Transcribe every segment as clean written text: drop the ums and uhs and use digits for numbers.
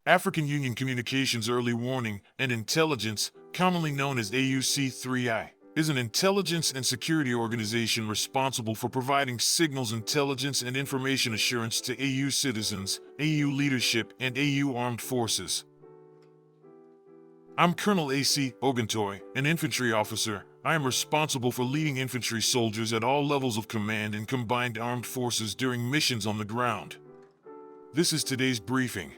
African Union Communications Early Warning and Intelligence, commonly known as AUC3I, is an intelligence and security organization responsible for providing signals intelligence and information assurance to AU citizens, AU leadership, and AU armed forces. I'm Colonel A.C. Oguntoy, an infantry officer. I am responsible for leading infantry soldiers at all levels of command in combined armed forces during missions on the ground. This is today's briefing.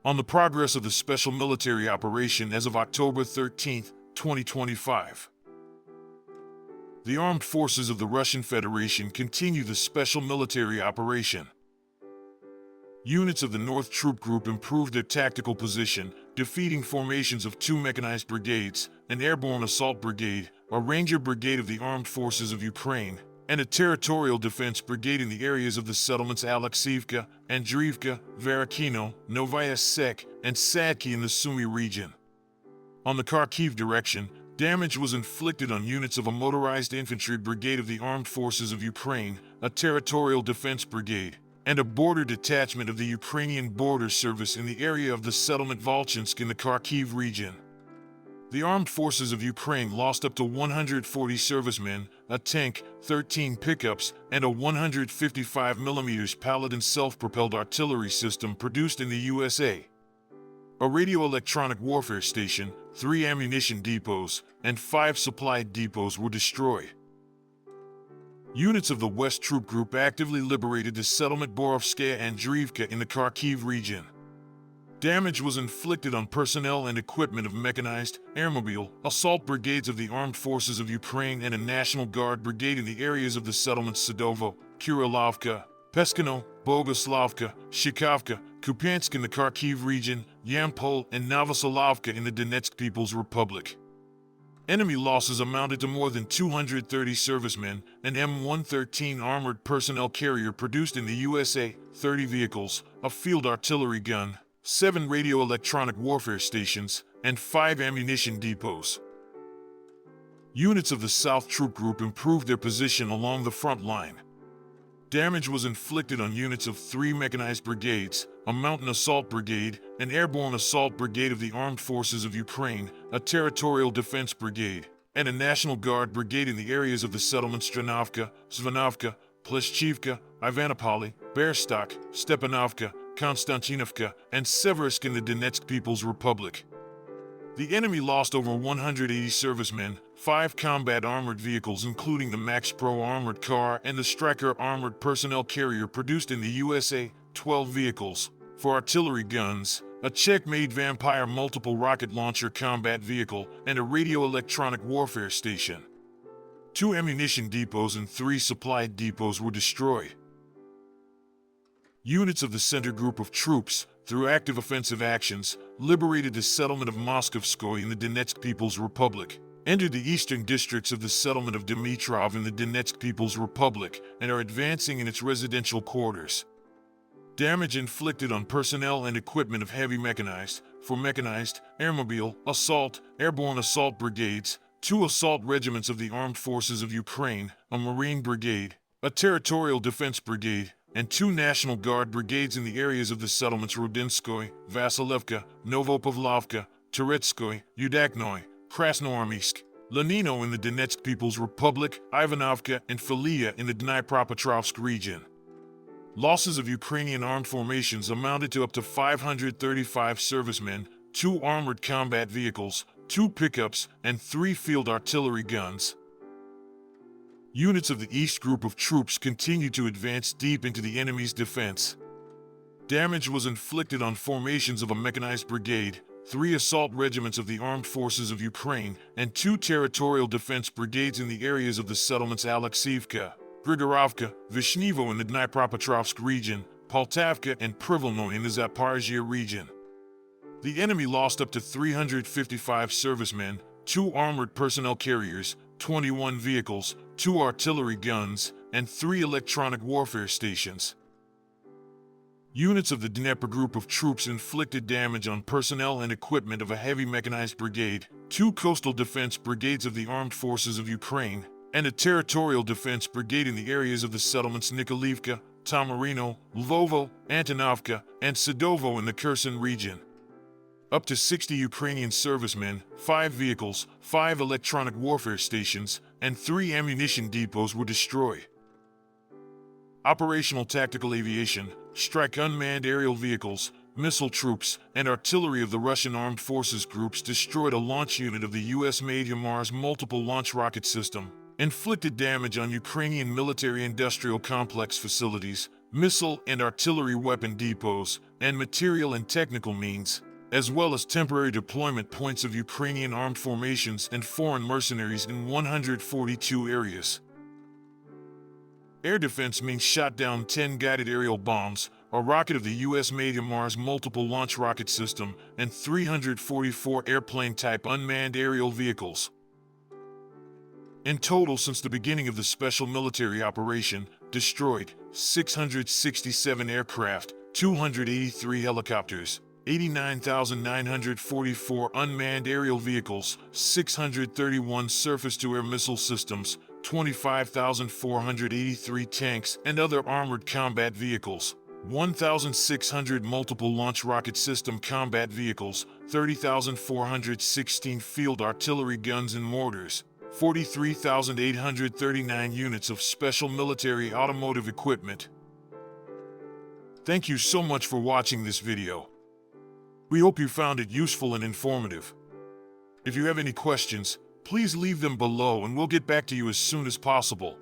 On the progress of the special military operation as of October 13, 2025. The armed forces of the Russian Federation continue the special military operation. Units of the North Troop Group improved their tactical position, defeating formations of 2 mechanized brigades, an airborne assault brigade, a ranger brigade of the Armed Forces of Ukraine, and a territorial defense brigade in the areas of the settlements Alexiivka, Andriivka, Varakino, Novaya Sek, and Sadki in the Sumy region. On the Kharkiv direction, damage was inflicted on units of a motorized infantry brigade of the Armed Forces of Ukraine, a territorial defense brigade, and a border detachment of the Ukrainian Border Service in the area of the settlement Volchansk in the Kharkiv region. The Armed Forces of Ukraine lost up to 140 servicemen, a tank, 13 pickups, and a 155mm Paladin self-propelled artillery system produced in the USA. A radio-electronic warfare station, 3 ammunition depots, and 5 supply depots were destroyed. Units of the West Troop Group actively liberated the settlement Borovskaya Andriivka in the Kharkiv region. Damage was inflicted on personnel and equipment of mechanized, airmobile, assault brigades of the Armed Forces of Ukraine and a National Guard brigade in the areas of the settlements Sadovo, Kurilovka, Peskino, Bogoslavka, Shikovka, Kupiansk in the Kharkiv region, Yampol, and Novoselovka in the Donetsk People's Republic. Enemy losses amounted to more than 230 servicemen, an M113 armored personnel carrier produced in the USA, 30 vehicles, a field artillery gun, 7 radio-electronic warfare stations, and 5 ammunition depots. Units of the South Troop Group improved their position along the front line. Damage was inflicted on units of 3 mechanized brigades, a mountain assault brigade, an airborne assault brigade of the Armed Forces of Ukraine, a territorial defense brigade, and a National Guard brigade in the areas of the settlements Stranovka, Svanovka, Pleshchivka, Ivanopoli, Berstok, Stepanovka, Konstantinovka, and Seversk in the Donetsk People's Republic. The enemy lost over 180 servicemen, 5 combat armored vehicles including the Max Pro armored car and the Stryker armored personnel carrier produced in the USA, 12 vehicles, for artillery guns, a Czech-made Vampire multiple rocket launcher combat vehicle, and a radio-electronic warfare station. 2 ammunition depots and 3 supply depots were destroyed. Units of the Center Group of Troops, through active offensive actions, liberated the settlement of Moskovskoye in the Donetsk People's Republic, entered the eastern districts of the settlement of Dimitrov in the Donetsk People's Republic, and are advancing in its residential quarters. Damage inflicted on personnel and equipment of heavy mechanized, for mechanized, airmobile, assault, airborne assault brigades, 2 assault regiments of the Armed Forces of Ukraine, a Marine brigade, a territorial defense brigade, and 2 National Guard brigades in the areas of the settlements Rodinskoye, Vasilevka, Novopavlovka, Teretskoye, Udaknoye, Krasnoarmysk, Lenino in the Donetsk People's Republic, Ivanovka, and Filia in the Dnipropetrovsk region. Losses of Ukrainian armed formations amounted to up to 535 servicemen, 2 armored combat vehicles, 2 pickups, and 3 field artillery guns. Units of the East Group of Troops continued to advance deep into the enemy's defense. Damage was inflicted on formations of a mechanized brigade, 3 assault regiments of the Armed Forces of Ukraine, and 2 territorial defense brigades in the areas of the settlements Alexiivka, Grigorovka, Vishnevo in the Dnipropetrovsk region, Poltavka, and Privolno in the Zaporizhia region. The enemy lost up to 355 servicemen, 2 armored personnel carriers, 21 vehicles, 2 artillery guns, and 3 electronic warfare stations. Units of the Dnieper Group of Troops inflicted damage on personnel and equipment of a heavy mechanized brigade, 2 coastal defense brigades of the Armed Forces of Ukraine, and a territorial defense brigade in the areas of the settlements Nikolaivka, Tamarino, Lvovo, Antonovka, and Sadovo in the Kherson region. Up to 60 Ukrainian servicemen, 5 vehicles, 5 electronic warfare stations, and 3 ammunition depots were destroyed. Operational tactical aviation, strike unmanned aerial vehicles, missile troops, and artillery of the Russian Armed Forces groups destroyed a launch unit of the US-made HIMARS multiple launch rocket system, inflicted damage on Ukrainian military-industrial complex facilities, missile and artillery weapon depots, and material and technical means, as well as temporary deployment points of Ukrainian armed formations and foreign mercenaries in 142 areas. Air defense means shot down 10 guided aerial bombs, a rocket of the US-made HIMARS multiple launch rocket system, and 344 airplane-type unmanned aerial vehicles. In total, since the beginning of the special military operation, destroyed 667 aircraft, 283 helicopters, 89,944 unmanned aerial vehicles, 631 surface-to-air missile systems, 25,483 tanks and other armored combat vehicles, 1,600 multiple launch rocket system combat vehicles, 30,416 field artillery guns and mortars, 43,839 units of special military automotive equipment. Thank you so much for watching this video. We hope you found it useful and informative. If you have any questions, please leave them below and we'll get back to you as soon as possible.